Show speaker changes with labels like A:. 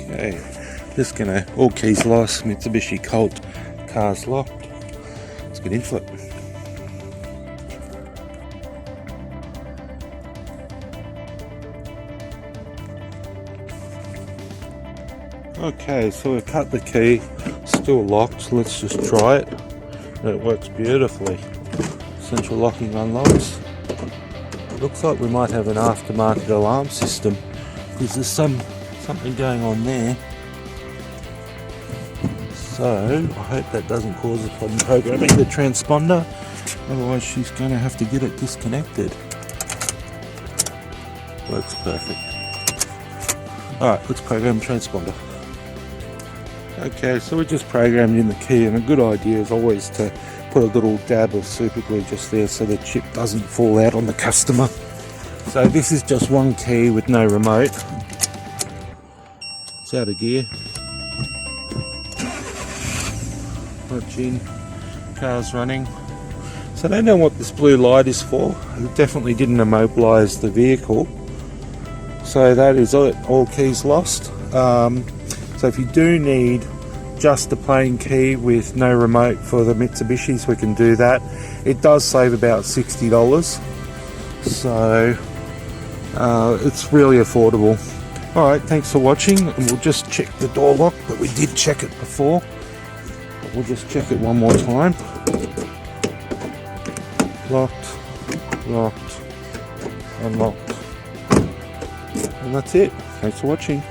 A: Okay, just gonna, all keys lost, Mitsubishi Colt, car's locked. Let's get into it. Okay, so we've cut the key, still locked. Let's just try it. It works beautifully. Central locking unlocks. Looks like we might have an aftermarket alarm system because there's something going on there. So I hope that doesn't cause a problem programming the transponder, otherwise she's going to have to get it disconnected. Works perfect. Alright, let's program transponder. Okay, so we just programmed in the key, and a good idea is always to put a little dab of super glue just there so the chip doesn't fall out on the customer. So this is just one key with no remote. It's out of gear. Punch in, car's running. So I don't know what this blue light is for. It definitely didn't immobilise the vehicle. So that is it, all keys lost. So if you do need just a plain key with no remote for the Mitsubishis, we can do that. It does save about $60, so it's really affordable. Alright, thanks for watching, and we'll just check the door lock, but we did check it before. But we'll just check it one more time. Locked, locked, unlocked. And that's it. Thanks for watching.